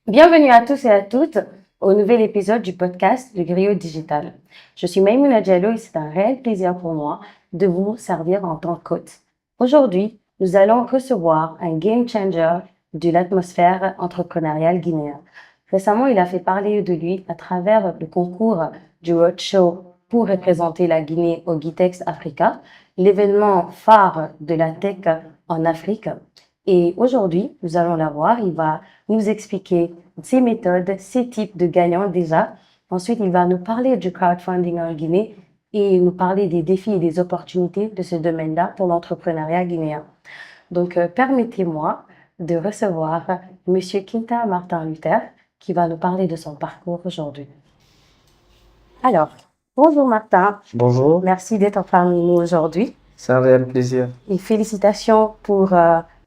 Bienvenue à tous et à toutes au nouvel épisode du podcast Le Griot Digital. Je suis Maïmouna Diallo et c'est un réel plaisir pour moi de vous servir en tant qu'hôte. Aujourd'hui, nous allons recevoir un game changer de l'atmosphère entrepreneuriale guinéenne. Récemment, il a fait parler de lui à travers le concours du Roadshow pour représenter la Guinée au Gitex Africa, l'événement phare de la tech en Afrique. Et aujourd'hui, nous allons la voir. Il va nous expliquer ses méthodes, ses types de gagnants déjà. Ensuite, il va nous parler du crowdfunding en Guinée et nous parler des défis et des opportunités de ce domaine-là pour l'entrepreneuriat guinéen. Donc, permettez-moi de recevoir Monsieur Quinta Martin Luther qui va nous parler de son parcours aujourd'hui. Alors, bonjour Martin. Bonjour, Merci d'être parmi nous aujourd'hui c'est un réel plaisir. et félicitations pour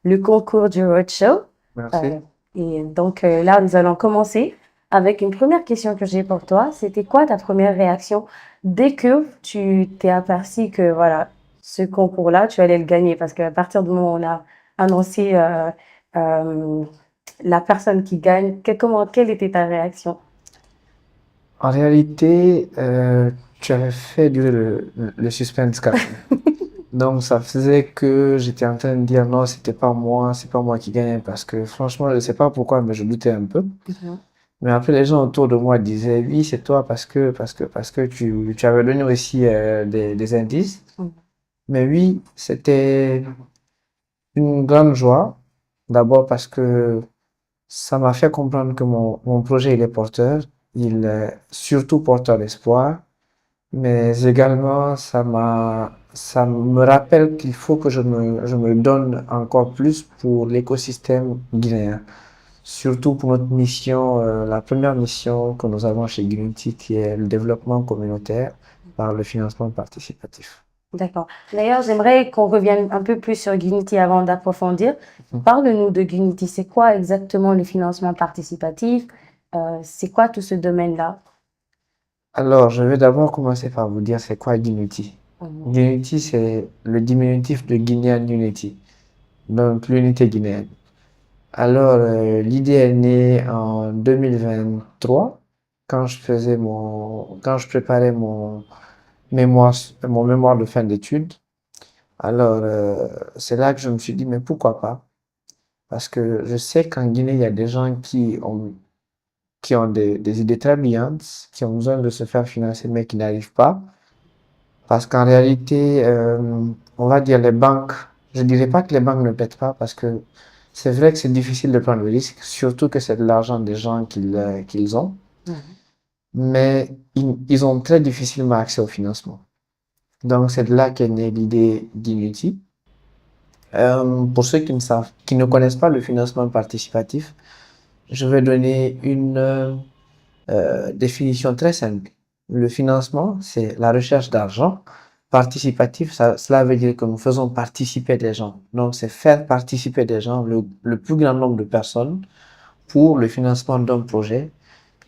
le concours du Roadshow. Merci. Et donc là, nous allons commencer avec une première question que j'ai pour toi. C'était quoi ta première réaction dès que tu t'es aperçu que voilà, ce concours-là, tu allais le gagner? Parce qu'à partir du moment où on a annoncé euh, la personne qui gagne, quelle était ta réaction? En réalité, tu avais fait durer le suspense quand même. Donc, ça faisait que j'étais en train de dire non, c'est pas moi qui gagne parce que franchement, je ne sais pas pourquoi, mais je doutais un peu. Mhm. Mais après, les gens autour de moi disaient oui, c'est toi parce que tu avais donné aussi des indices. Mhm. Mais oui, c'était une grande joie. D'abord parce que ça m'a fait comprendre que mon projet, il est porteur. Il est surtout porteur d'espoir. Mais également, ça me rappelle qu'il faut que je me donne encore plus pour l'écosystème guinéen. Surtout pour notre mission, la première mission que nous avons chez Greenty, qui est le développement communautaire par le financement participatif. D'accord. D'ailleurs, j'aimerais qu'on revienne un peu plus sur Unity avant d'approfondir. Parle-nous de Unity. C'est quoi exactement le financement participatif? C'est quoi tout ce domaine-là? Alors, je vais d'abord commencer par vous dire c'est quoi Greenty. Mhm. Greenty, c'est le diminutif de Guinean Unity, donc l'unité guinéenne. Alors, l'idée est née en 2023, quand je préparais mémoire, mon mémoire de fin d'études. Alors, c'est là que je me suis dit, mais pourquoi pas? Parce que je sais qu'en Guinée, il y a des gens qui ont des idées très brillantes, qui ont besoin de se faire financer, mais qui n'arrivent pas. Parce qu'en réalité, on va dire les banques, je dirais pas que les banques ne paient pas, parce que c'est vrai que c'est difficile de prendre le risque, surtout que c'est de l'argent des gens qu'ils ont, Mhm. mais ils ont très difficilement accès au financement. Donc c'est de là qu'est née l'idée d'Inuti. Pour ceux qui ne connaissent pas le financement participatif, je vais donner une définition très simple. Le financement, c'est la recherche d'argent. Participatif, cela veut dire que nous faisons participer des gens. Donc, c'est faire participer des gens, le plus grand nombre de personnes, pour le financement d'un projet,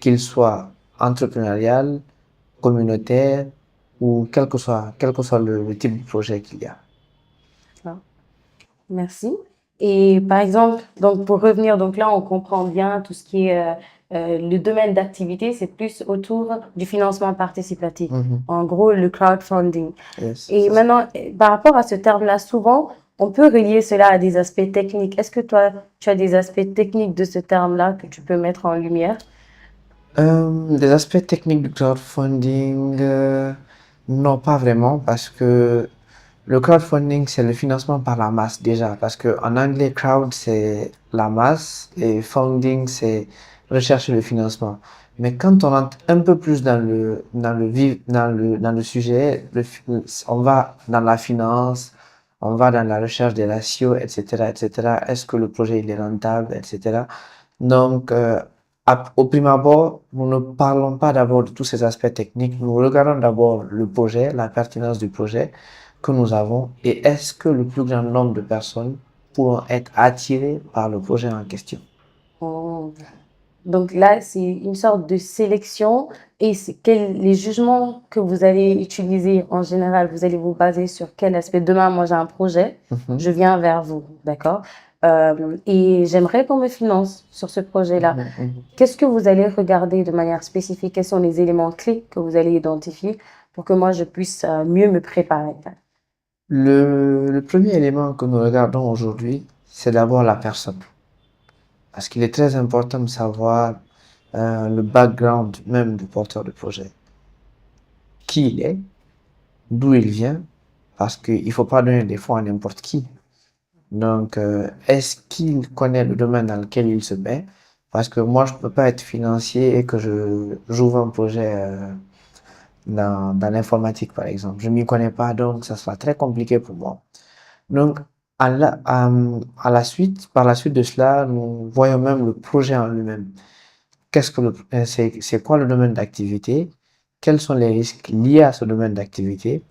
qu'il soit entrepreneurial, communautaire, ou quel que soit le type de projet qu'il y a. D'accord. Merci. Et par exemple, donc pour revenir, donc là, on comprend bien tout ce qui est le domaine d'activité, c'est plus autour du financement participatif. Mhm. En gros, le crowdfunding. Yes, Et c'est ça. maintenant, par rapport à ce terme-là, souvent, on peut relier cela à des aspects techniques. Est-ce que toi, tu as des aspects techniques de ce terme-là que tu peux mettre en lumière? Des aspects techniques du crowdfunding, non, pas vraiment, parce que le crowdfunding, c'est le financement par la masse déjà, parce que en anglais, crowd, c'est la masse et funding, c'est rechercher le financement. Mais quand on entre un peu plus dans le sujet, on va dans la finance, on va dans la recherche des ratios, etc., etc. Est-ce que le projet il est rentable, etc. Donc, au prime abord, nous ne parlons pas d'abord de tous ces aspects techniques. Nous regardons d'abord le projet, la pertinence du projet que nous avons et est-ce que le plus grand nombre de personnes pourront être attirées par le projet en question. Oh. Donc là, c'est une sorte de sélection et les jugements que vous allez utiliser en général, vous allez vous baser sur quel aspect. Demain, moi, j'ai un projet, Mhm. je viens vers vous, d'accord? Et j'aimerais qu'on me finance sur ce projet-là. Qu'est-ce que vous allez regarder de manière spécifique? Quels sont les éléments clés que vous allez identifier pour que moi je puisse mieux me préparer? Le premier élément que nous regardons aujourd'hui, c'est d'abord la personne. Parce qu'il est très important de savoir le background même du porteur de projet. Qui il est, d'où il vient, parce qu'il ne faut pas donner des fonds à n'importe qui. Donc, est-ce qu'il connaît le domaine dans lequel il se met? Parce que moi, je ne peux pas être financier et que j'ouvre un projet dans l'informatique, par exemple. Je ne m'y connais pas, donc ça sera très compliqué pour moi. Donc, par la suite de cela, nous voyons même le projet en lui-même. C'est quoi le domaine d'activité? Quels sont les risques liés à ce domaine d'activité?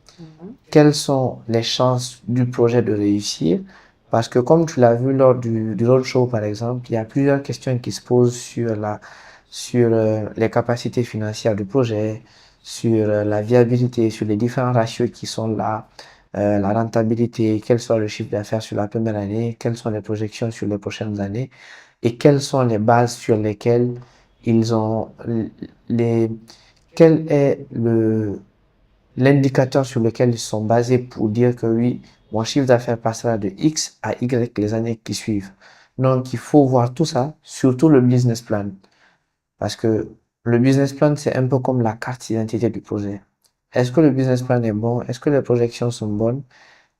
Quelles sont les chances du projet de réussir? Parce que comme tu l'as vu lors du roadshow, par exemple, il y a plusieurs questions qui se posent sur les capacités financières du projet, sur la viabilité, sur les différents ratios qui sont là, la rentabilité, quel sera le chiffre d'affaires sur la première année, quelles sont les projections sur les prochaines années et quelles sont les bases sur lesquelles ils ont les, quel est l'indicateur sur lequel ils sont basés pour dire que oui, mon chiffre d'affaires passera de X à Y les années qui suivent. Donc, il faut voir tout ça, surtout le business plan. Parce que le business plan, c'est un peu comme la carte d'identité du projet. Est-ce que le business plan est bon? Est-ce que les projections sont bonnes?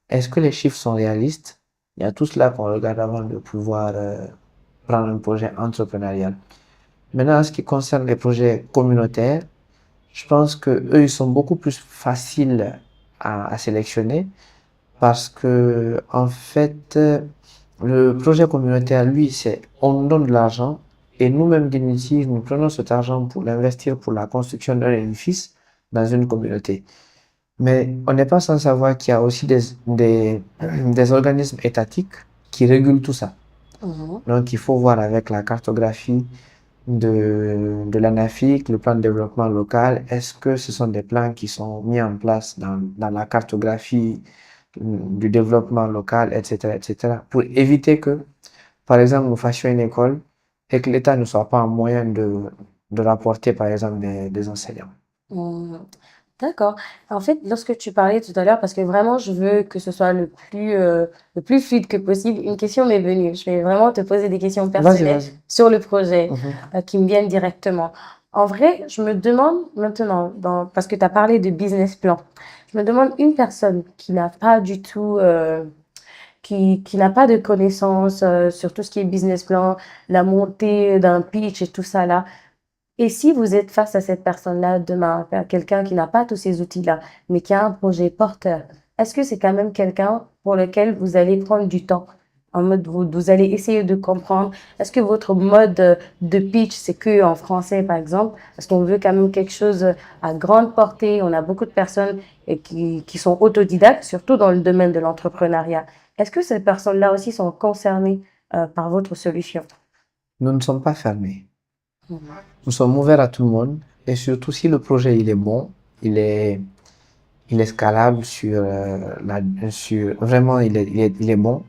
Est-ce que les chiffres sont réalistes? Il y a tout cela qu'on regarde avant de pouvoir prendre un projet entrepreneurial. Maintenant, en ce qui concerne les projets communautaires, je pense que eux, ils sont beaucoup plus faciles à sélectionner parce que, en fait, le projet communautaire, lui, c'est on nous donne de l'argent et nous-mêmes d'Unity, nous prenons cet argent pour l'investir pour la construction d'un édifice dans une communauté. Mais on n'est pas sans savoir qu'il y a aussi des organismes étatiques qui régulent tout ça. Donc, il faut voir avec la cartographie de l'ANAFIC, le plan de développement local, est-ce que ce sont des plans qui sont mis en place dans la cartographie du développement local, etc., pour éviter que, par exemple, nous fassions une école et que l'État ne soit pas en moyen de rapporter, par exemple, des enseignants. Mmh. D'accord. En fait, lorsque tu parlais tout à l'heure, parce que vraiment, je veux que ce soit le plus fluide que possible, une question m'est venue. Je vais vraiment te poser des questions Vas-y, personnelles vas-y. sur le projet qui me viennent directement. En vrai, je me demande maintenant, parce que tu as parlé de business plan, je me demande une personne qui n'a pas du tout, qui n'a pas de connaissances sur tout ce qui est business plan, la montée d'un pitch et tout ça là. Et si vous êtes face à cette personne-là demain, à quelqu'un qui n'a pas tous ces outils-là, mais qui a un projet porteur, est-ce que c'est quand même quelqu'un pour lequel vous allez prendre du temps? En mode, vous allez essayer de comprendre. Est-ce que votre mode de pitch, c'est que en français, par exemple? Parce qu'on veut quand même quelque chose à grande portée. On a beaucoup de personnes qui sont autodidactes, surtout dans le domaine de l'entrepreneuriat. Est-ce que ces personnes-là aussi sont concernées par votre solution? Nous ne sommes pas fermés. Nous sommes ouverts à tout le monde et surtout si le projet il est bon, il est scalable vraiment il est bon.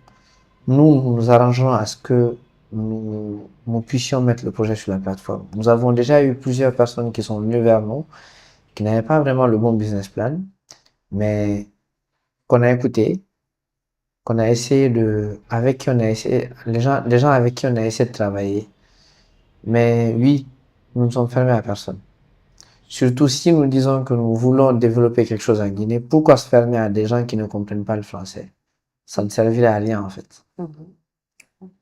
Nous nous arrangerons à ce que nous puissions mettre le projet sur la plateforme. Nous avons déjà eu plusieurs personnes qui sont venues vers nous, qui n'avaient pas vraiment le bon business plan, mais qu'on a écouté, qu'on a essayé avec qui on a essayé, les gens avec qui on a essayé de travailler. Mais oui, nous ne sommes fermés à personne. Surtout si nous disons que nous voulons développer quelque chose en Guinée, pourquoi se fermer à des gens qui ne comprennent pas le français? Ça ne servirait à rien en fait.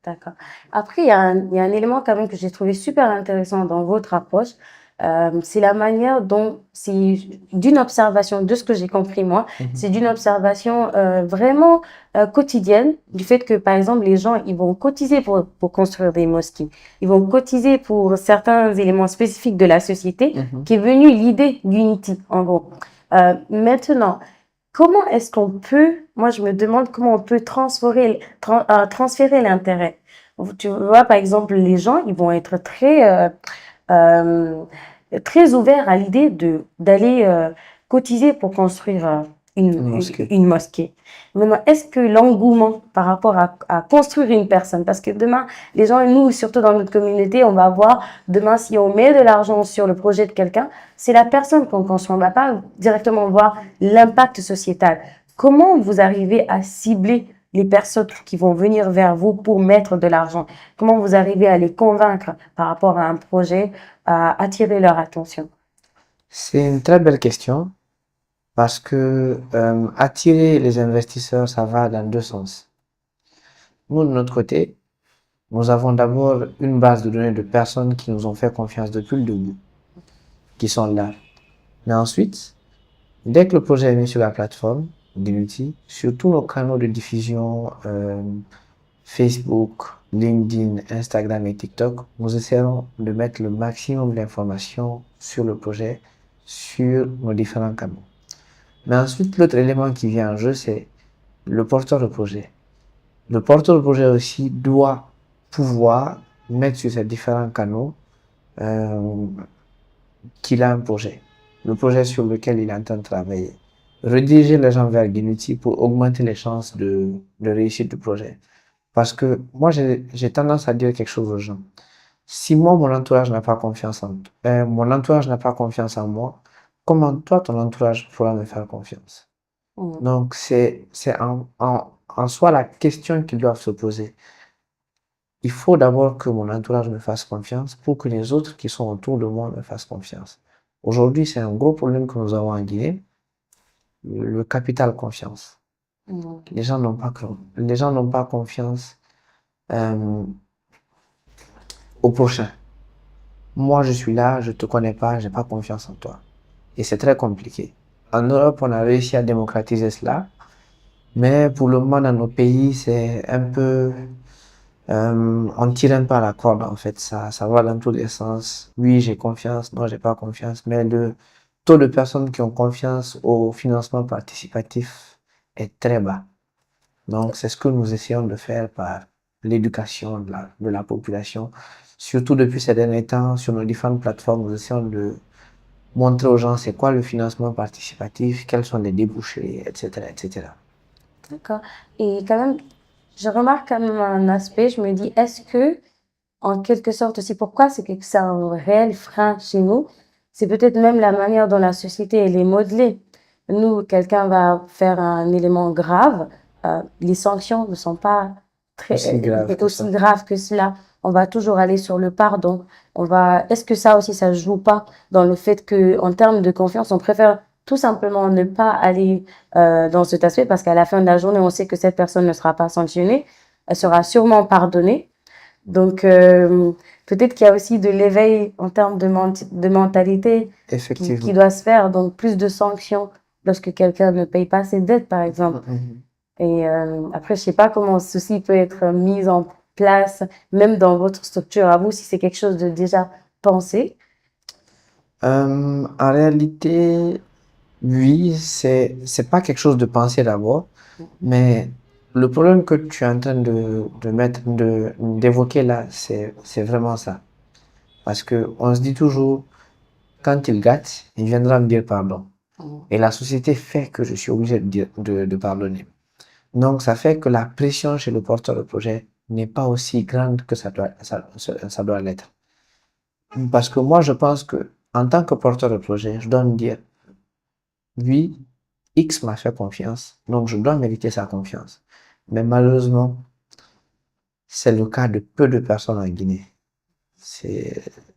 D'accord. Après, il y a un élément quand même que j'ai trouvé super intéressant dans votre approche. C'est la manière dont, c'est d'une observation, de ce que j'ai compris moi, c'est d'une observation vraiment quotidienne, du fait que, par exemple, les gens, ils vont cotiser pour construire des mosquées. Ils vont cotiser pour certains éléments spécifiques de la société, qui est venue l'idée d'Unity, en gros. Maintenant, comment est-ce qu'on peut, moi je me demande comment on peut transférer l'intérêt. Tu vois, par exemple, les gens, ils vont être euh, très ouverts à l'idée d'aller cotiser pour construire une mosquée. Maintenant, est-ce que l'engouement par rapport à construire une personne, parce que demain, les gens, nous, surtout dans notre communauté, on va voir, demain, si on met de l'argent sur le projet de quelqu'un, c'est la personne qu'on construit. On ne va pas directement voir l'impact sociétal. Comment vous arrivez à cibler les personnes qui vont venir vers vous pour mettre de l'argent? Comment vous arrivez à les convaincre par rapport à un projet, à attirer leur attention? C'est une très belle question parce que attirer les investisseurs, ça va dans deux sens. Nous, de notre côté, nous avons d'abord une base de données de personnes qui nous ont fait confiance depuis le début, qui sont là. Mais ensuite, dès que le projet est mis sur la plateforme d'Unity, sur tous nos canaux de diffusion, Facebook, LinkedIn, Instagram et TikTok, nous essayons de mettre le maximum d'informations sur le projet, sur nos différents canaux. Mais ensuite, l'autre élément qui vient en jeu, c'est le porteur de projet. Le porteur de projet aussi doit pouvoir mettre sur ces différents canaux qu'il a un projet, le projet sur lequel il est en train de travailler. Rediriger les gens vers Unity pour augmenter les chances de réussite du projet. Parce que moi, j'ai tendance à dire quelque chose aux gens. Si moi, mon entourage n'a pas confiance mon entourage n'a pas confiance en moi, comment toi, ton entourage pourra me faire confiance? Donc, c'est en soi la question qu'ils doivent se poser. Il faut d'abord que mon entourage me fasse confiance pour que les autres qui sont autour de moi me fassent confiance. Aujourd'hui, c'est un gros problème que nous avons en Guinée, le capital confiance. Les gens n'ont pas confiance au prochain. Moi, je suis là, je te connais pas, j'ai pas confiance en toi. Et c'est très compliqué. En Europe, on a réussi à démocratiser cela, mais pour le moment, dans nos pays, c'est un peu, on tire un peu à la corde, en fait. Ça va dans tous les sens. Oui, j'ai confiance, non, j'ai pas confiance, mais le taux de personnes qui ont confiance au financement participatif est très bas. Donc, c'est ce que nous essayons de faire par l'éducation de la population. Surtout depuis ces derniers temps, sur nos différentes plateformes, nous essayons de montrer aux gens c'est quoi le financement participatif, quels sont les débouchés, etc., etc. D'accord. Et quand même, je remarque quand même un aspect, je me dis, est-ce que, en quelque sorte aussi, pourquoi c'est un réel frein chez nous? C'est peut-être même la manière dont la société, elle est modelée. Nous, quelqu'un va faire un élément grave, les sanctions ne sont pas Aussi grave que aussi ça. graves que cela. On va toujours aller sur le pardon. Est-ce que ça aussi, ça joue pas dans le fait que, en termes de confiance, on préfère tout simplement ne pas aller dans cet aspect parce qu'à la fin de la journée, on sait que cette personne ne sera pas sanctionnée, elle sera sûrement pardonnée. Donc, peut-être qu'il y a aussi de l'éveil en termes de mentalité qui Effectivement. doit se faire, donc plus de sanctions lorsque quelqu'un ne paye pas ses dettes, par exemple. Et après, je sais pas comment ceci peut être mis en place, même dans votre structure à vous, si c'est quelque chose de déjà pensé. En réalité, oui, c'est pas quelque chose de pensé d'abord, mais le problème que tu es en train d'évoquer là, c'est vraiment ça. Parce que on se dit toujours, quand il gâte, il viendra me dire pardon. Et la société fait que je suis obligé de pardonner. Donc, ça fait que la pression chez le porteur de projet n'est pas aussi grande que ça doit l'être. Parce que moi, je pense que, en tant que porteur de projet, je dois me dire, oui, X m'a fait confiance, donc je dois mériter sa confiance. Mais malheureusement, c'est le cas de peu de personnes en Guinée.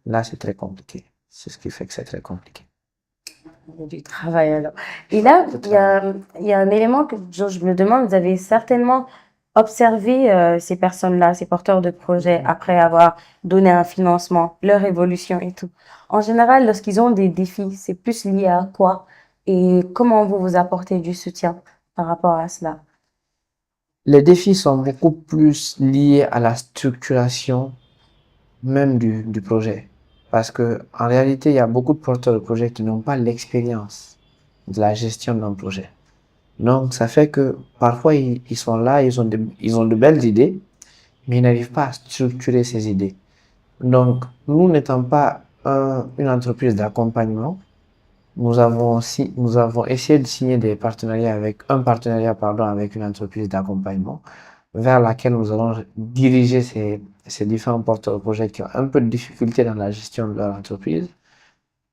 Là, c'est très compliqué. C'est ce qui fait que c'est très compliqué. Il y a du travail alors. Et là, il y a un élément que je me demande, vous avez certainement observé ces personnes-là, ces porteurs de projets, après avoir donné un financement, leur évolution et tout. En général, lorsqu'ils ont des défis, c'est plus lié à quoi? Et comment vous vous apportez du soutien par rapport à cela? Les défis sont beaucoup plus liés à la structuration même du projet. Parce que, en réalité, il y a beaucoup de porteurs de projets qui n'ont pas l'expérience de la gestion d'un projet. Donc, ça fait que parfois, ils sont là, ils ont de belles idées, mais ils n'arrivent pas à structurer ces idées. Donc, nous n'étant pas une entreprise d'accompagnement, nous avons essayé de signer un partenariat, pardon, avec une entreprise d'accompagnement vers laquelle nous allons diriger ces différents porteurs de projets qui ont un peu de difficulté dans la gestion de leur entreprise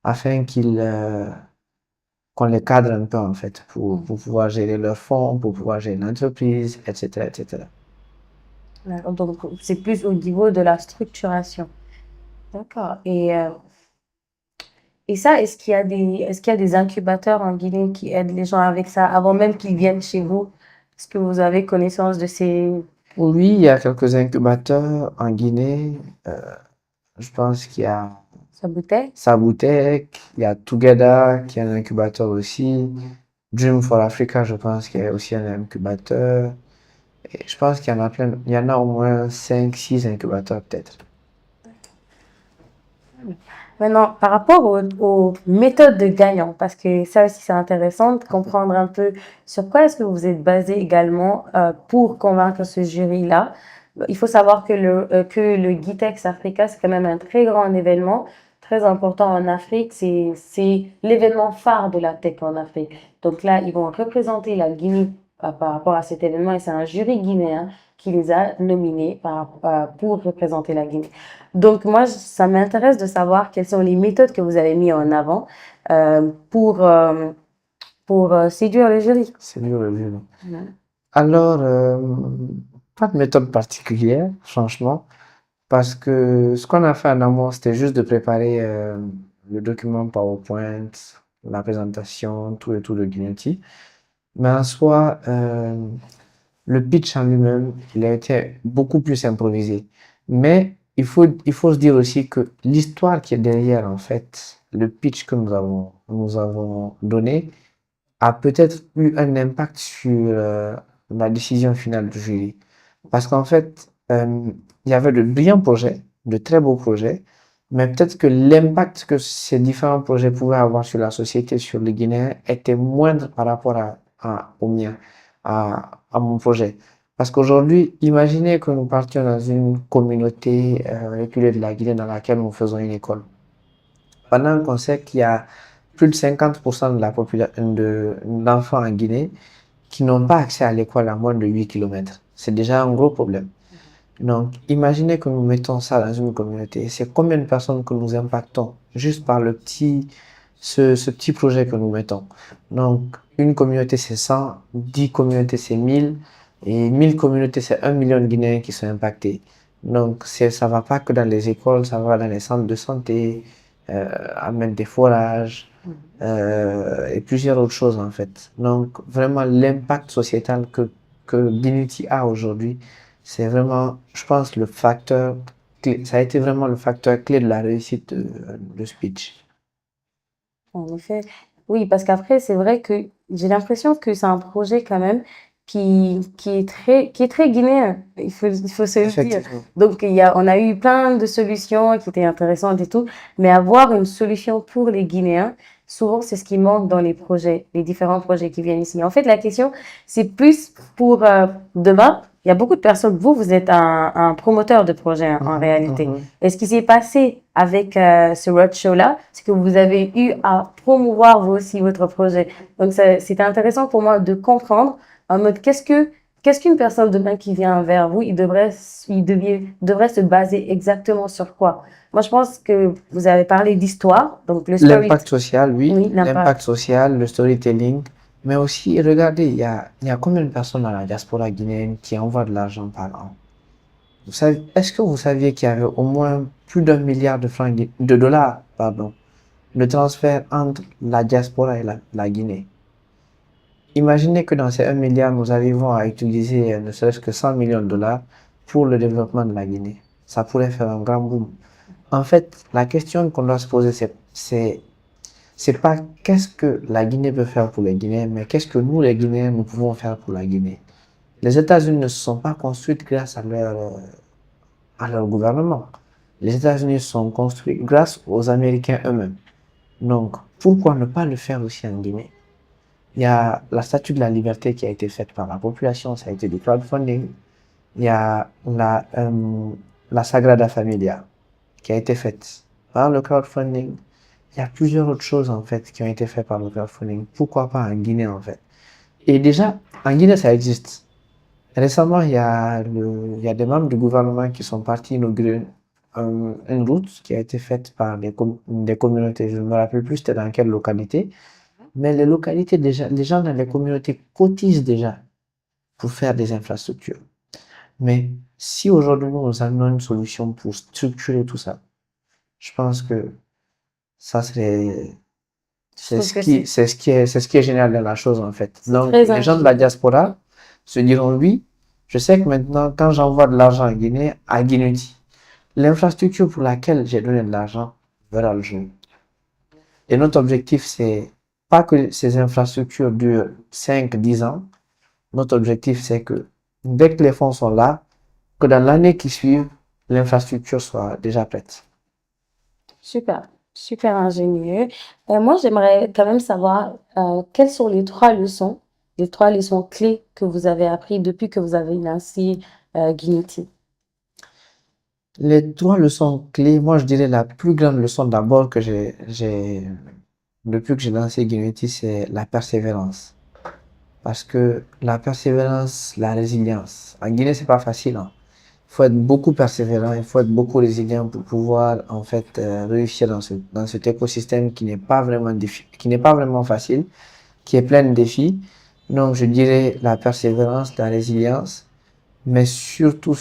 afin qu'on les cadre un peu, en fait, pour pouvoir gérer leurs fonds, pour pouvoir gérer l'entreprise, etc., etc. Donc, c'est plus au niveau de la structuration. D'accord. Et ça, est-ce qu'il y a des incubateurs en Guinée qui aident les gens avec ça avant même qu'ils viennent chez vous? Est-ce que vous avez connaissance de ces Oui, il y a quelques incubateurs en Guinée. Je pense qu'il y a bouteilles? Sabutech, il y a Together qui est un incubateur aussi. Dream for Africa, je pense qu'il y a aussi un incubateur. Et je pense qu'il y en a plein. Il y en a au moins 5, 6 incubateurs peut-être. Maintenant, par rapport aux méthodes de gagnant, parce que ça aussi c'est intéressant de comprendre un peu sur quoi est-ce que vous êtes basé également pour convaincre ce jury-là. Il faut savoir que le Gitex Africa, c'est quand même un très grand événement, très important en Afrique. C'est l'événement phare de la tech en Afrique. Donc là, ils vont représenter la Guinée par rapport à cet événement et c'est un jury guinéen qui les a nominés pour représenter la Guinée. Donc moi, ça m'intéresse de savoir quelles sont les méthodes que vous avez mis en avant pour séduire le jury. C'est dur le jury. Ouais. Alors, pas de méthode particulière, franchement, parce que ce qu'on a fait en amont, c'était juste de préparer le document PowerPoint, la présentation, tout et tout de Guinety. Mais en soi, le pitch en lui-même, il a été beaucoup plus improvisé. Mais il faut se dire aussi que l'histoire qui est derrière, en fait, le pitch que nous avons donné, a peut-être eu un impact sur la décision finale du jury. Parce qu'en fait, il y avait de brillants projets, de très beaux projets, mais peut-être que l'impact que ces différents projets pouvaient avoir sur la société, sur les Guinéens, était moindre par rapport au mien, à mon projet. Parce qu'aujourd'hui, imaginez que nous partions dans une communauté reculée de la Guinée dans laquelle nous faisons une école. Pendant qu'on sait qu'il y a plus de 50% de la population d'enfants en Guinée qui n'ont pas accès à l'école à moins de 8 kilomètres. C'est déjà un gros problème. Donc, imaginez que nous mettons ça dans une communauté. C'est combien de personnes que nous impactons juste par ce petit projet que nous mettons. Donc, une communauté c'est 100, 10 communautés c'est 1000, et 1000 communautés c'est 1 million de Guinéens qui sont impactés. Donc, ça va pas que dans les écoles, ça va dans les centres de santé, à mettre des forages, et plusieurs autres choses en fait. Donc, vraiment, l'impact sociétal que Guinity a aujourd'hui, c'est vraiment, je pense, le facteur clé. Ça a été vraiment le facteur clé de la réussite de speech. En effet, oui, parce qu'après, c'est vrai que j'ai l'impression que c'est un projet quand même qui est très guinéen. Il faut se le dire. Effectivement. Donc, on a eu plein de solutions qui étaient intéressantes et tout, mais avoir une solution pour les Guinéens, souvent, c'est ce qui manque dans les projets, les différents projets qui viennent ici. En fait, la question, c'est plus pour demain. Il y a beaucoup de personnes, vous êtes un promoteur de projet en réalité. Et ce qui s'est passé avec ce roadshow-là, c'est que vous avez eu à promouvoir vous aussi votre projet. Donc, c'était intéressant pour moi de comprendre en mode qu'est-ce qu'une personne demain qui vient vers vous, devrait se baser exactement sur quoi? Moi, je pense que vous avez parlé d'histoire, donc le story. L'impact social, oui. Oui, l'impact. L'impact social, le storytelling. Mais aussi, regardez, il y a combien de personnes dans la diaspora guinéenne qui envoient de l'argent par an? Est-ce que vous saviez qu'il y avait au moins plus d'1 milliard de dollars, pardon, de transferts entre la diaspora et la Guinée? Imaginez que dans ces 1 milliard, nous arrivons à utiliser ne serait-ce que 100 millions de dollars pour le développement de la Guinée. Ça pourrait faire un grand boom. En fait, la question qu'on doit se poser, c'est pas qu'est-ce que la Guinée peut faire pour les Guinéens, mais qu'est-ce que nous, les Guinéens, nous pouvons faire pour la Guinée. Les États-Unis ne se sont pas construits grâce à leur gouvernement. Les États-Unis sont construits grâce aux Américains eux-mêmes. Donc, pourquoi ne pas le faire aussi en Guinée? Il y a la Statue de la Liberté qui a été faite par la population, ça a été du crowdfunding. Il y a la Sagrada Familia qui a été faite par le crowdfunding. il y a plusieurs autres choses, en fait, qui ont été faites par le crowdfunding. Pourquoi pas en Guinée, en fait? Et déjà, en Guinée, ça existe. Récemment, il y a des membres du gouvernement qui sont partis inaugurer une route qui a été faite par des communautés. Je ne me rappelle plus c'était dans quelle localité. Mais les localités, déjà, les gens dans les communautés cotisent déjà pour faire des infrastructures. Mais si aujourd'hui nous amenons une solution pour structurer tout ça, je pense que ça serait, Je trouve que c'est c'est ce qui est génial dans la chose en fait. Donc, très les gens de la intelligent. diaspora se diront oui, je sais que maintenant, quand j'envoie de l'argent en Guinée, à Guinée, l'infrastructure pour laquelle j'ai donné de l'argent verra le jour. Et notre objectif, c'est pas que ces infrastructures durent 5, 10 ans. Notre objectif, c'est que dès que les fonds sont là, que dans l'année qui suit, l'infrastructure soit déjà prête. Super, super ingénieux. Moi, j'aimerais quand même savoir quelles sont les trois leçons clés que vous avez apprises depuis que vous avez lancé Guinity. Les trois leçons clés, moi je dirais la plus grande leçon d'abord que depuis que j'ai lancé Guinity, c'est la persévérance. Parce que la persévérance, la résilience. En Guinée, c'est pas facile, hein. Il faut être beaucoup persévérant, il faut être beaucoup résilient pour pouvoir en fait réussir dans cet écosystème qui n'est pas vraiment facile, qui est plein de défis. Donc je dirais la persévérance, la résilience, mais surtout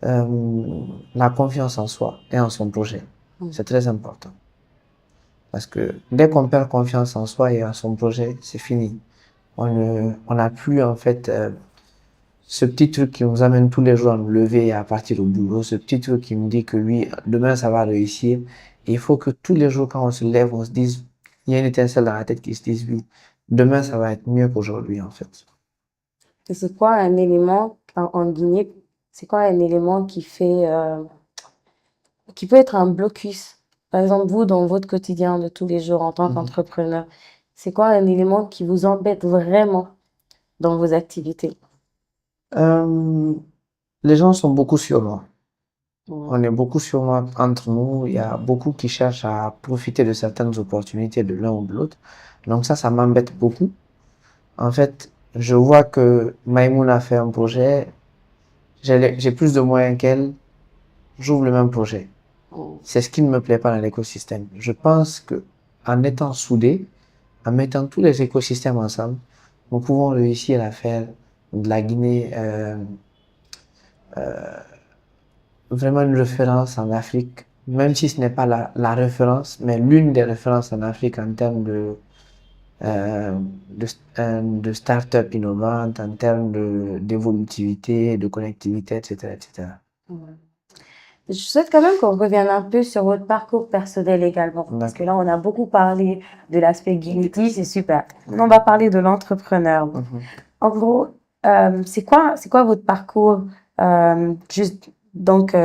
la confiance en soi et en son projet. Mm. C'est très important. Parce que dès qu'on perd confiance en soi et en son projet, c'est fini. On n'a plus en fait ce petit truc qui nous amène tous les jours à nous lever et à partir au boulot, ce petit truc qui me dit que oui, demain ça va réussir. Et il faut que tous les jours quand on se lève, on se dise, il y a une étincelle dans la tête qui se dise oui, demain ça va être mieux qu'aujourd'hui en fait. Et c'est quoi un élément en Guinée, c'est quoi un élément qui peut être un blocus? Par exemple, vous, dans votre quotidien de tous les jours en tant Mhm. qu'entrepreneur, c'est quoi un élément qui vous embête vraiment dans vos activités? Euh, les gens sont beaucoup sur moi. Mm. On est beaucoup sur moi entre nous. Il y a beaucoup qui cherchent à profiter de certaines opportunités de l'un ou de l'autre. Donc ça m'embête beaucoup. En fait, je vois que Maïmouna a fait un projet. J'ai plus de moyens qu'elle. J'ouvre le même projet. Mm. C'est ce qui ne me plaît pas dans l'écosystème. Je pense que en étant soudés, en mettant tous les écosystèmes ensemble, nous pouvons réussir à faire de la Guinée vraiment une référence en Afrique, même si ce n'est pas la référence, mais l'une des références en Afrique en termes de start-up innovantes, en termes d'évolutivité, de connectivité, etc., etc. Mm. Je souhaite quand même qu'on revienne un peu sur votre parcours personnel également, parce que D'accord. là, on a beaucoup parlé de l'aspect Guinity, c'est super. On va parler de l'entrepreneur. Mhm. En gros, c'est quoi votre parcours, juste, donc,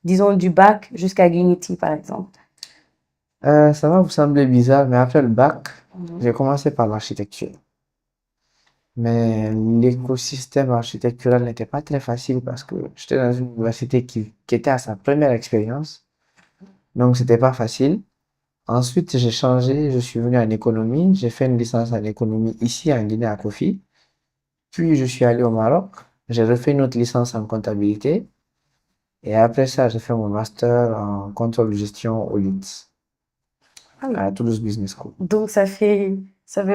disons du bac jusqu'à Guinity, par exemple? Ça va vous sembler bizarre, mais après le bac, Mhm. j'ai commencé par l'architecture. Mais l'écosystème architectural n'était pas très facile parce que j'étais dans une université qui était à sa première expérience. Donc, c'était pas facile. Ensuite, j'ai changé, je suis venu en économie. J'ai fait une licence en économie ici en Guinée à Kofi. Puis, je suis allé au Maroc. J'ai refait une autre licence en comptabilité. Et après ça, j'ai fait mon master en contrôle de gestion au LITS, Ah oui. à Toulouse Business School. Donc, ça fait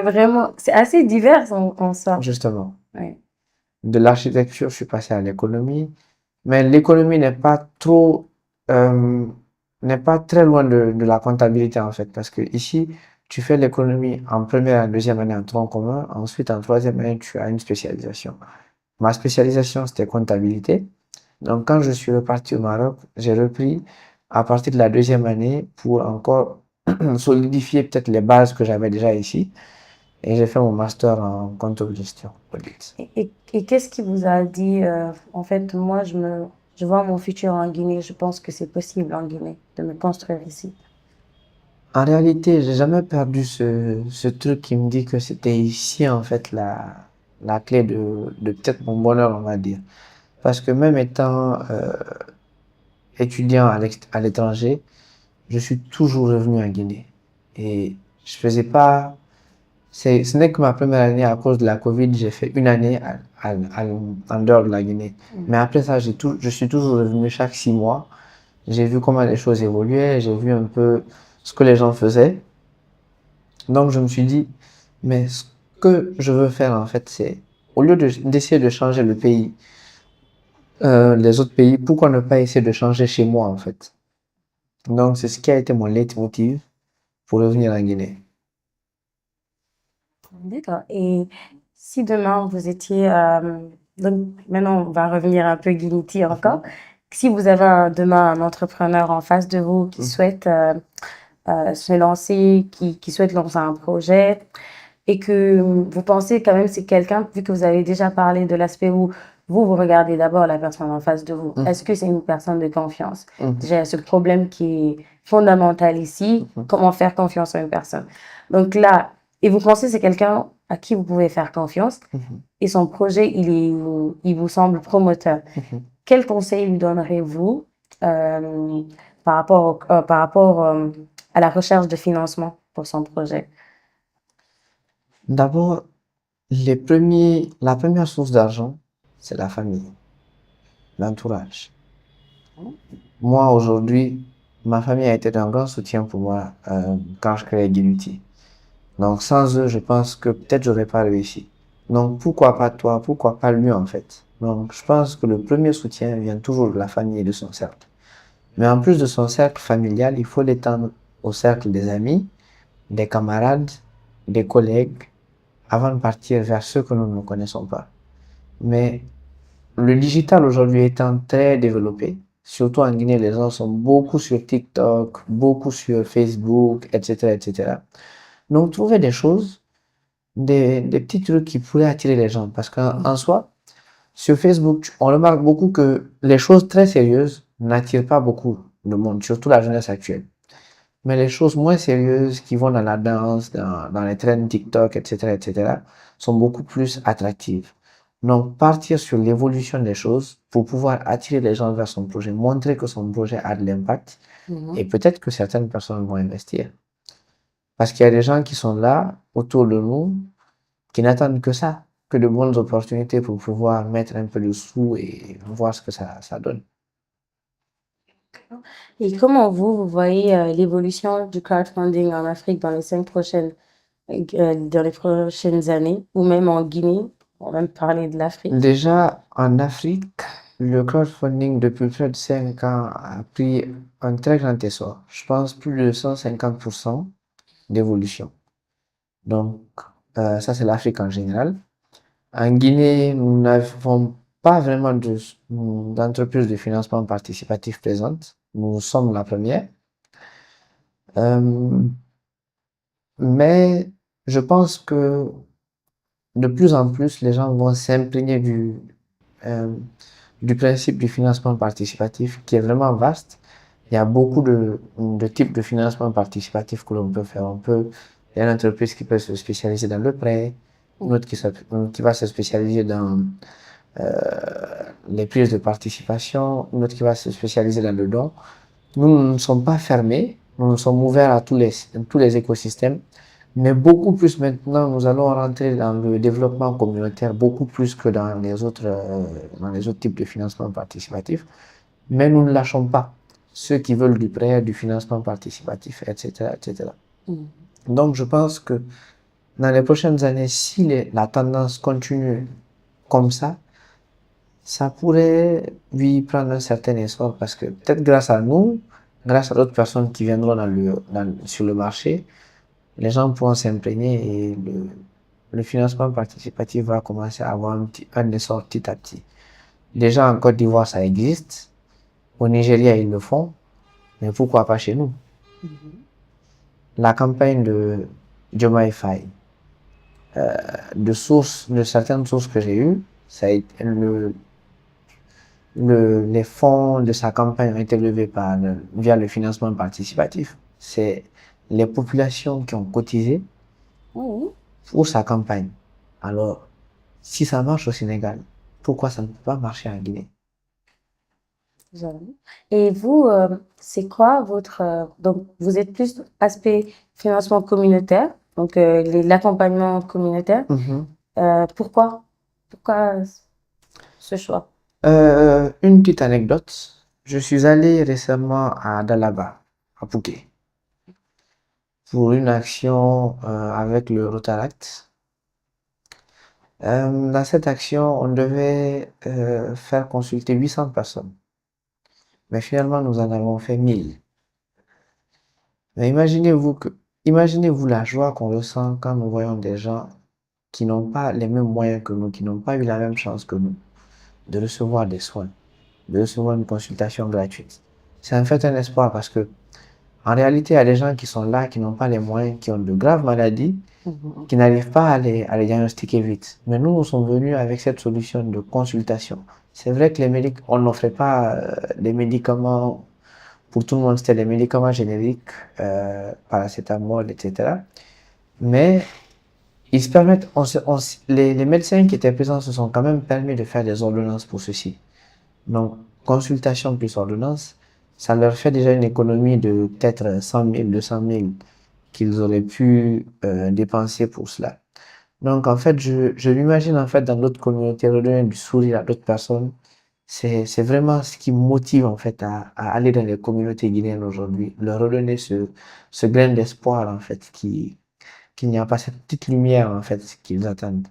vraiment, c'est assez divers en soi. Justement. Ouais. De l'architecture, je suis passé à l'économie. Mais l'économie euh, n'est pas très loin de la comptabilité en fait. Parce que ici, tu fais l'économie en première et en deuxième année en tronc commun. Ensuite, en troisième année, tu as une spécialisation. Ma spécialisation, c'était comptabilité. Donc, quand je suis reparti au Maroc, j'ai repris à partir de la deuxième année pour encore solidifier peut-être les bases que j'avais déjà ici. Et j'ai fait mon master en contrôle gestion. Audit. Et qu'est-ce qui vous a dit, en fait, moi, je vois mon futur en Guinée, je pense que c'est possible en Guinée de me construire ici. En réalité, j'ai jamais perdu ce truc qui me dit que c'était ici, en fait, la clé de peut-être mon bonheur, on va dire. Parce que même étant étudiant à l'étranger, je suis toujours revenu en Guinée. Et je faisais pas, ce n'est que ma première année à cause de la Covid, j'ai fait une année en dehors de la Guinée. Mais après ça, je suis toujours revenu chaque 6 mois. J'ai vu comment les choses évoluaient, j'ai vu un peu ce que les gens faisaient. Donc je me suis dit, mais ce que je veux faire en fait, c'est au lieu d'essayer de changer le pays, les autres pays, pourquoi ne pas essayer de changer chez moi en fait? Donc c'est ce qui a été mon leitmotiv pour revenir en Guinée. D'accord. Et si demain vous étiez, donc maintenant on va revenir un peu Guinity encore. Si vous avez demain un entrepreneur en face de vous qui souhaite se lancer, qui souhaite lancer un projet et que vous pensez quand même c'est quelqu'un, vu que vous avez déjà parlé de l'aspect où vous regardez d'abord la personne en face de vous. Est-ce que c'est une personne de confiance? Déjà, il y a ce problème qui est fondamental ici. Comment faire confiance à une personne? Donc là, et vous pensez que c'est quelqu'un à qui vous pouvez faire confiance et son projet, il vous semble promoteur. Quel conseil lui donnerez-vous par rapport à la recherche de financement pour son projet? D'abord, la première source d'argent, c'est la famille, l'entourage. Moi, aujourd'hui, ma famille a été d'un grand soutien pour moi quand je créais Guinuti. Donc, sans eux, je pense que peut-être j'aurais pas réussi. Donc, pourquoi pas toi? Pourquoi pas lui, en fait? Donc, je pense que le premier soutien vient toujours de la famille et de son cercle. Mais en plus de son cercle familial, il faut l'étendre au cercle des amis, des camarades, des collègues, avant de partir vers ceux que nous ne connaissons pas. Mais le digital aujourd'hui étant très développé, surtout en Guinée, les gens sont beaucoup sur TikTok, beaucoup sur Facebook, etc., etc. Donc, trouver des choses, des petits trucs qui pourraient attirer les gens. Parce qu'en soi, sur Facebook, on remarque beaucoup que les choses très sérieuses n'attirent pas beaucoup le monde, surtout la jeunesse actuelle. Mais les choses moins sérieuses qui vont dans la danse, dans les trends TikTok, etc., etc., sont beaucoup plus attractives. Donc, partir sur l'évolution des choses pour pouvoir attirer les gens vers son projet, montrer que son projet a de l'impact, et peut-être que certaines personnes vont investir. Parce qu'il y a des gens qui sont là, autour de nous, qui n'attendent que ça, que de bonnes opportunités pour pouvoir mettre un peu de sous et voir ce que ça donne. Et comment vous voyez l'évolution du crowdfunding en Afrique dans les prochaines années, ou même en Guinée, on va même parler de l'Afrique. Déjà, en Afrique, le crowdfunding depuis près de 5 ans a pris un très grand essor. Je pense plus de 150% d'évolution. Donc, ça c'est l'Afrique en général. En Guinée, nous n'avons pas vraiment d'entreprise de financement participatif présente. Nous sommes la première. Euh, mais je pense que de plus en plus, les gens vont s'imprégner euh, du principe du financement participatif qui est vraiment vaste. Il y a beaucoup de types de financement participatif que l'on peut faire. Il y a une entreprise qui peut se spécialiser dans le prêt, une autre qui va se spécialiser dans les prises de participation, une autre qui va se spécialiser dans le don. Nous ne sommes pas fermés, nous sommes ouverts à tous les écosystèmes, mais beaucoup plus maintenant, nous allons rentrer dans le développement communautaire, beaucoup plus que dans les autres types de financement participatif. Mais nous ne lâchons pas ceux qui veulent du prêt, du financement participatif, etc., etc. Donc, je pense que dans les prochaines années, si la tendance continue comme ça pourrait, oui, prendre un certain essor parce que peut-être grâce à nous, grâce à d'autres personnes qui viendront sur le marché, les gens pourront s'imprégner et le financement participatif va commencer à avoir un essor petit à petit. Déjà en Côte d'Ivoire, ça existe. Au Nigeria, ils le font. Mais pourquoi pas chez nous? La campagne de Diomaye Faye, de certaines sources que j'ai eues, ça a été les fonds de sa campagne ont été levés via le financement participatif. C'est les populations qui ont cotisé pour sa campagne. Alors, si ça marche au Sénégal, pourquoi ça ne peut pas marcher en Guinée? J'avoue. Et vous, c'est quoi votre... donc, vous êtes plus aspect financement communautaire, donc l'accompagnement communautaire. Mhm. Pourquoi? Pourquoi ce choix? Une petite anecdote. Je suis allé récemment à Dalaba, à Phuket, pour une action avec le Rotaract. Dans cette action, on devait faire consulter 800 personnes. Mais finalement, nous en avons fait 1000. Mais imaginez-vous la joie qu'on ressent quand nous voyons des gens qui n'ont pas les mêmes moyens que nous, qui n'ont pas eu la même chance que nous, de recevoir des soins, de recevoir une consultation gratuite. C'est en fait un espoir parce que, en réalité, il y a des gens qui sont là, qui n'ont pas les moyens, qui ont de graves maladies, Mhm. qui n'arrivent pas à les diagnostiquer vite. Mais nous sommes venus avec cette solution de consultation. C'est vrai que on n'offrait pas des médicaments pour tout le monde, c'était des médicaments génériques, paracétamol, etc. Mais ils se permettent, les médecins qui étaient présents se sont quand même permis de faire des ordonnances pour ceci. Donc, consultation plus ordonnance, ça leur fait déjà une économie de peut-être 100 000, 200 000 qu'ils auraient pu dépenser pour cela. Donc, en fait, je m'imagine en fait dans notre communauté redonner du sourire à d'autres personnes. C'est vraiment ce qui me motive en fait à aller dans les communautés guinéennes aujourd'hui, leur redonner ce grain d'espoir en fait, qu'il n'y a pas cette petite lumière en fait qu'ils attendent.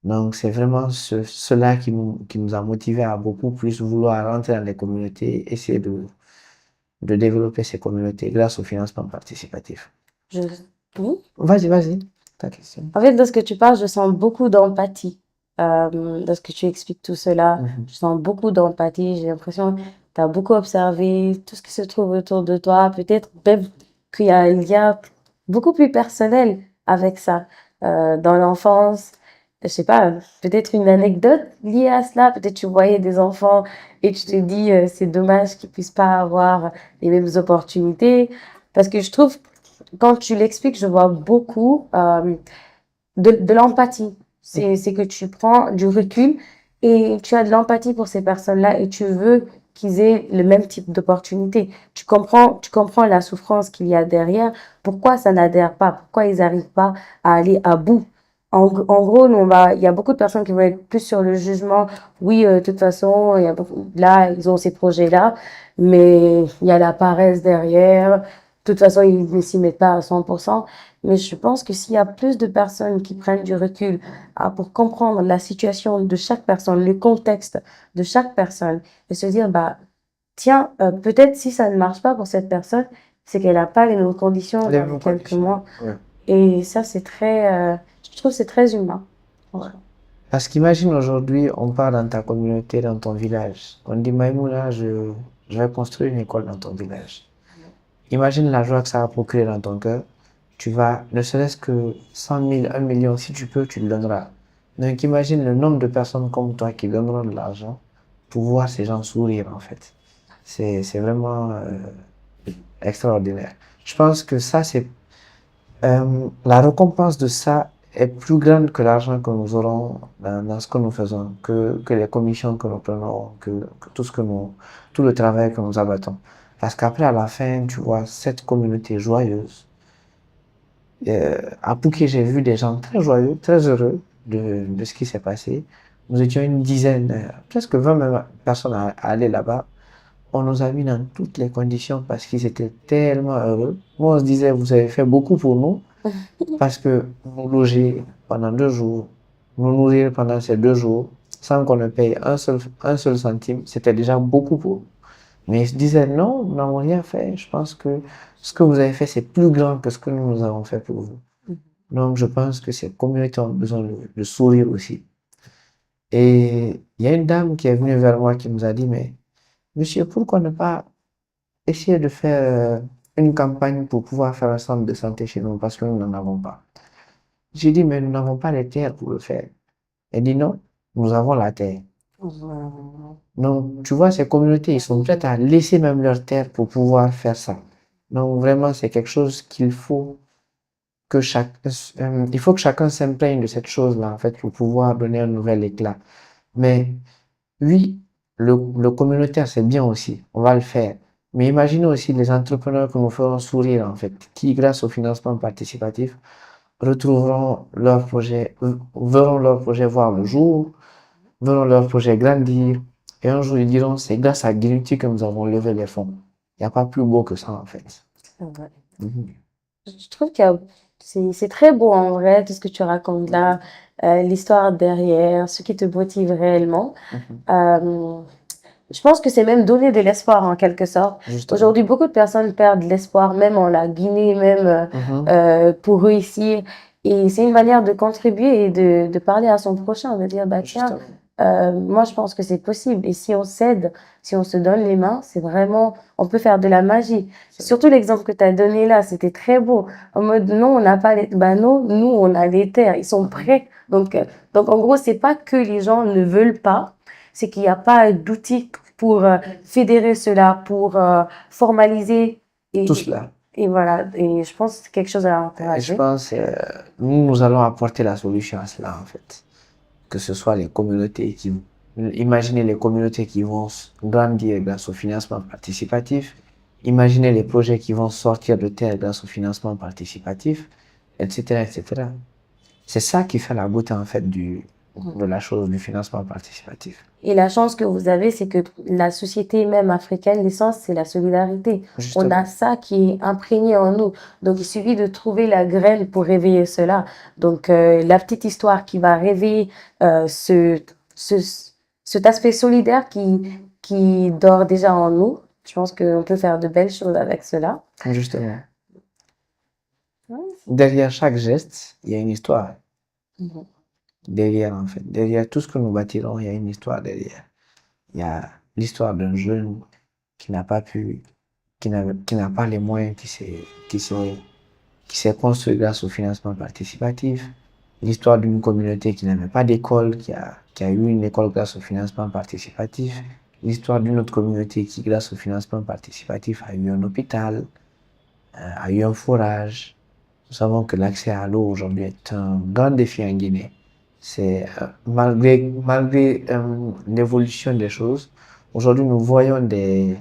Donc, c'est vraiment cela qui nous a motivés à beaucoup plus vouloir rentrer dans les communautés, essayer de développer ces communautés grâce au financement participatif. Je... Oui. Vas-y, ta question. En fait, dans ce que tu parles, je sens beaucoup d'empathie. Dans ce que tu expliques tout cela, Mhm. je sens beaucoup d'empathie. J'ai l'impression que tu as beaucoup observé tout ce qui se trouve autour de toi. Peut-être même il y a beaucoup plus personnel avec ça. Dans l'enfance, je sais pas, peut-être une anecdote liée à cela. Peut-être tu voyais des enfants et tu te dis, c'est dommage qu'ils puissent pas avoir les mêmes opportunités. Parce que je trouve, quand tu l'expliques, je vois beaucoup de l'empathie. C'est que tu prends du recul et tu as de l'empathie pour ces personnes-là et tu veux qu'ils aient le même type d'opportunité. Tu comprends la souffrance qu'il y a derrière, pourquoi ça n'adhère pas, pourquoi ils n'arrivent pas à aller à bout. En gros, il y a beaucoup de personnes qui vont être plus sur le jugement. Oui, de toute façon, là, ils ont ces projets-là, mais il y a la paresse derrière. De toute façon, ils ne s'y mettent pas à 100%. Mais je pense que s'il y a plus de personnes qui prennent du recul pour comprendre la situation de chaque personne, le contexte de chaque personne, et se dire, bah, tiens, peut-être si ça ne marche pas pour cette personne, c'est qu'elle n'a pas les mêmes conditions Les dans mêmes quelques conditions. mois. Ouais. Et ça, je trouve que c'est très humain. Ouais. Parce qu'imagine aujourd'hui, on part dans ta communauté, dans ton village. On dit, Maïmouna, je vais construire une école dans ton village. Imagine la joie que ça va procurer dans ton cœur. Tu vas, ne serait-ce que 100 000, 1 million, si tu peux, tu le donneras. Donc imagine le nombre de personnes comme toi qui donneront de l'argent pour voir ces gens sourire, en fait. C'est vraiment extraordinaire. Je pense que ça, la récompense de ça est plus grande que l'argent que nous aurons dans ce que nous faisons, que les commissions que nous prenons, que tout le travail que nous abattons. Parce qu'après, à la fin, tu vois, cette communauté joyeuse, à Phuket, j'ai vu des gens très joyeux, très heureux de ce qui s'est passé. Nous étions une dizaine, presque 20 même personnes à aller là-bas. On nous a mis dans toutes les conditions parce qu'ils étaient tellement heureux. Moi, on se disait, vous avez fait beaucoup pour nous parce que nous loger pendant 2 jours, nous nourrir pendant ces 2 jours, sans qu'on ne paye un seul centime, c'était déjà beaucoup pour nous. Mais ils se disaient, non, nous n'avons rien fait. Je pense que ce que vous avez fait, c'est plus grand que ce que nous avons fait pour vous. Donc, je pense que ces communautés ont besoin de sourire aussi. Et il y a une dame qui est venue vers moi qui nous a dit, mais monsieur, pourquoi ne pas essayer de faire une campagne pour pouvoir faire un centre de santé chez nous parce que nous n'en avons pas. J'ai dit, mais nous n'avons pas les terres pour le faire. Elle dit, non, nous avons la terre. Donc, tu vois, ces communautés, ils sont prêts à laisser même leur terre pour pouvoir faire ça. Donc, vraiment, c'est quelque chose il faut que chacun s'imprègne de cette chose-là, en fait, pour pouvoir donner un nouvel éclat. Mais, oui, le communautaire, c'est bien aussi, on va le faire. Mais imaginez aussi les entrepreneurs que nous ferons sourire, en fait, qui, grâce au financement participatif, retrouveront leur projet, verront leur projet voir le jour, verront leur projet grandir, et un jour ils diront, c'est grâce à Guinity que nous avons levé les fonds. Il n'y a pas plus beau que ça, en fait. Ouais. Mhm. Je trouve c'est très beau en vrai, tout ce que tu racontes là, l'histoire derrière, ce qui te motive réellement. Mhm. Euh, je pense que c'est même donner de l'espoir en quelque sorte. Justement. Aujourd'hui, beaucoup de personnes perdent l'espoir, même en la Guinée, même Mhm. pour réussir. Et c'est une manière de contribuer et de parler à son prochain, de dire, bah tiens, Justement. moi je pense que c'est possible. Et si on s'aide, si on se donne les mains, c'est vraiment, on peut faire de la magie. Surtout l'exemple que tu as donné là, c'était très beau. En mode, non, on n'a pas les, bah non, nous, on a les terres, ils sont prêts. Donc en gros, c'est pas que les gens ne veulent pas, c'est qu'il n'y a pas d'outils pour fédérer cela, pour formaliser Tout et, cela. et voilà. Et je pense que c'est quelque chose à Et je encourager. pense, nous allons apporter la solution à cela, en fait. Que ce soit les communautés qui, imaginez les communautés qui vont grandir grâce au financement participatif, imaginez les projets qui vont sortir de terre grâce au financement participatif, etc., etc. C'est ça qui fait la beauté, en fait, de la chose, du financement participatif. Et la chance que vous avez, c'est que la société même africaine, l'essence, c'est la solidarité. On a Justement. ça qui est imprégné en nous. Donc, il suffit de trouver la graine pour réveiller cela. Donc, la petite histoire qui va réveiller ce, cet aspect solidaire qui dort déjà en nous. Je pense qu'on peut faire de belles choses avec cela. Justement. Ouais. Derrière chaque geste, il y a une histoire. Mhm. Derrière, en fait. Derrière tout ce que nous bâtirons, il y a une histoire derrière. Il y a l'histoire d'un jeune qui n'a pas pu, qui n'a pas les moyens, qui s'est construit grâce au financement participatif. L'histoire d'une communauté qui n'avait pas d'école, qui a eu une école grâce au financement participatif. L'histoire d'une autre communauté qui, grâce au financement participatif, a eu un hôpital, a eu un forage. Nous savons que l'accès à l'eau aujourd'hui est un grand défi en Guinée. C'est malgré l'évolution des choses, aujourd'hui nous voyons des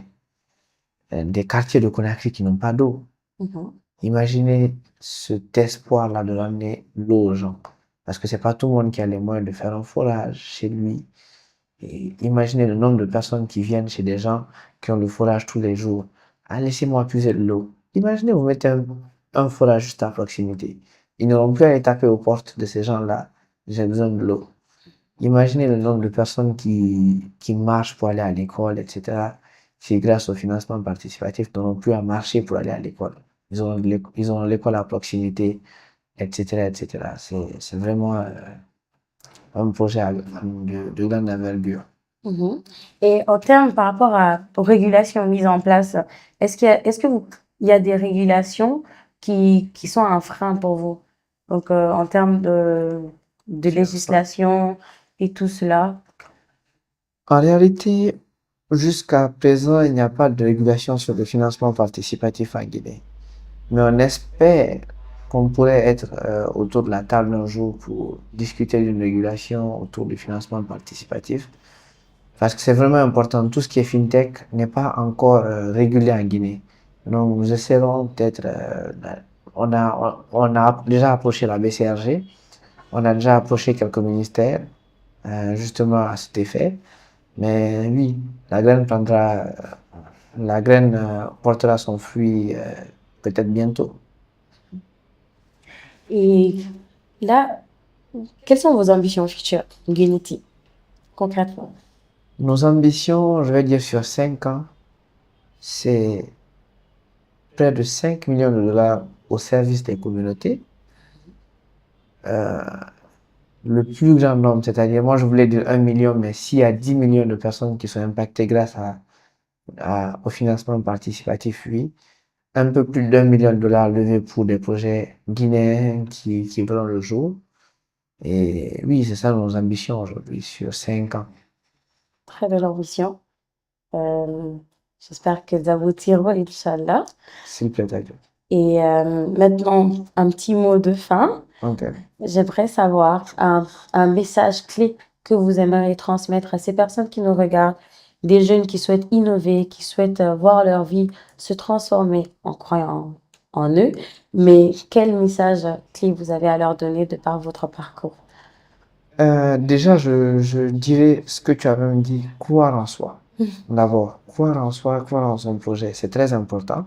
quartiers de Conakry qui n'ont pas d'eau. Mhm. Imaginez cet espoir-là de ramener l'eau aux gens. Parce que c'est pas tout le monde qui a les moyens de faire un forage chez lui. Et imaginez le nombre de personnes qui viennent chez des gens qui ont le forage tous les jours. Ah, laissez-moi puiser de l'eau. Imaginez, vous mettez un forage juste à proximité. Ils n'auront plus à aller taper aux portes de ces gens-là. J'ai besoin de l'eau. Imaginez le nombre de personnes qui marchent pour aller à l'école, etc. Si grâce au financement participatif, n'auront plus à marcher pour aller à l'école. Ils auront l'école à proximité, etc., etc. C'est vraiment un projet de grande envergure. Mhm. Et en termes par rapport aux régulations mises en place, il y a des régulations qui sont un frein pour vous? Donc, en termes de législation et tout cela. En réalité, jusqu'à présent, il n'y a pas de régulation sur le financement participatif en Guinée. Mais on espère qu'on pourrait être autour de la table un jour pour discuter d'une régulation autour du financement participatif. Parce que c'est vraiment important. Tout ce qui est fintech n'est pas encore régulé en Guinée. Donc, nous essaierons peut-être. On a déjà approché la BCRG, on a déjà approché quelques ministères, justement à cet effet. Mais oui, la graine portera son fruit peut-être bientôt. Et là, quelles sont vos ambitions futures, Unity, concrètement? Nos ambitions, je vais dire sur 5 ans, c'est près de 5 millions de dollars au service des communautés. Le plus grand nombre, c'est-à-dire, moi je voulais dire 1 million, mais s'il y a 10 millions de personnes qui sont impactées grâce au financement participatif, oui. Un peu plus d'1 million de dollars levés pour des projets guinéens qui verront le jour. Et oui, c'est ça nos ambitions aujourd'hui sur 5 ans. Très belle ambition. Euh, j'espère qu'elles aboutiront, Inch'Allah. S'il vous plaît, Dieu. Et maintenant, un petit mot de fin. Ok. J'aimerais savoir un message clé que vous aimeriez transmettre à ces personnes qui nous regardent des jeunes qui souhaitent innover, qui souhaitent voir leur vie se transformer en croyant en eux. Mais quel message clé vous avez à leur donner de par votre parcours? Déjà, je dirais ce que tu as même dit, croire en soi. D'abord, croire en soi, croire en son projet, c'est très important.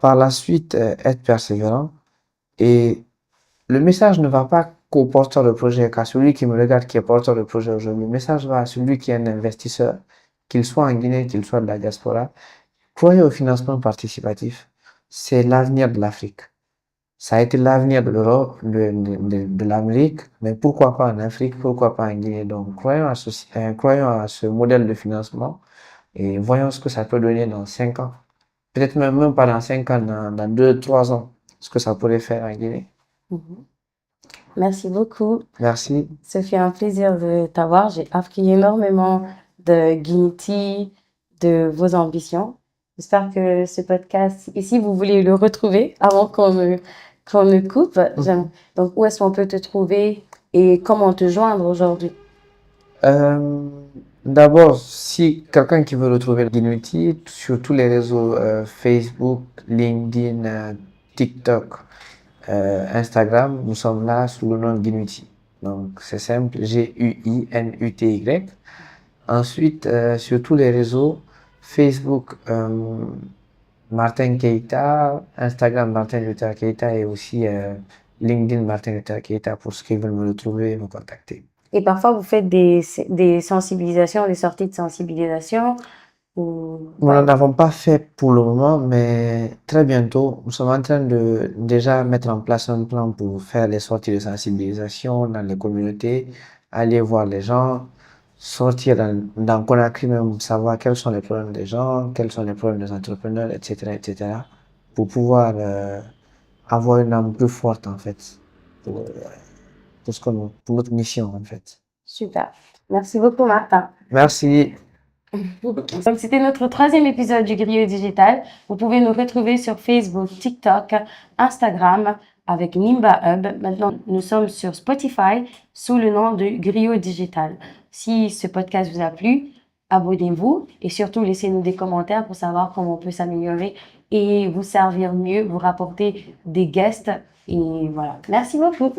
Par la suite, être persévérant. Et le message ne va pas qu'au porteur de projet, qu'à celui qui me regarde, qui est porteur de projet aujourd'hui. Le message va à celui qui est un investisseur, qu'il soit en Guinée, qu'il soit de la diaspora. Croyez au financement participatif. C'est l'avenir de l'Afrique. Ça a été l'avenir de l'Europe, de l'Amérique, mais pourquoi pas en Afrique, pourquoi pas en Guinée. Donc, croyons à ce modèle de financement et voyons ce que ça peut donner dans 5 ans. Peut-être même pas dans 5 ans, dans 2, 3 ans, ce que ça pourrait faire en Guinée. Mhm. Merci beaucoup. Merci. Ce fut un plaisir de t'avoir. J'ai appris énormément de Guinea, de vos ambitions. J'espère que ce podcast, ici, vous voulez le retrouver avant qu'on ne coupe. Donc, où est-ce qu'on peut te trouver et comment te joindre aujourd'hui? Euh, D'abord, si quelqu'un qui veut retrouver Guinuti sur tous les réseaux Facebook, LinkedIn, TikTok, Instagram, nous sommes là sous le nom de Guinuti. Donc c'est simple, Guinuty. Ensuite, sur tous les réseaux, Facebook, Martin Keita, Instagram Martin Luther Keita et aussi LinkedIn Martin Luther Keita pour ceux qui veulent me retrouver et me contacter. Et parfois, vous faites des sensibilisations, des sorties de sensibilisation ou Nous n'en avons pas fait pour le moment, mais très bientôt, nous sommes en train de déjà mettre en place un plan pour faire les sorties de sensibilisation dans les communautés, aller voir les gens, sortir dans Conakry même, savoir quels sont les problèmes des gens, quels sont les problèmes des entrepreneurs, etc., pour pouvoir avoir une âme plus forte en fait, pour notre mission en fait. Super. Merci beaucoup, Martin. Merci. Donc, c'était notre troisième épisode du Griot Digital. Vous pouvez nous retrouver sur Facebook, TikTok, Instagram avec Nimba Hub. Maintenant, nous sommes sur Spotify sous le nom de Griot Digital. Si ce podcast vous a plu, abonnez-vous et surtout laissez-nous des commentaires pour savoir comment on peut s'améliorer et vous servir mieux, vous rapporter des guests. Et voilà. Merci beaucoup.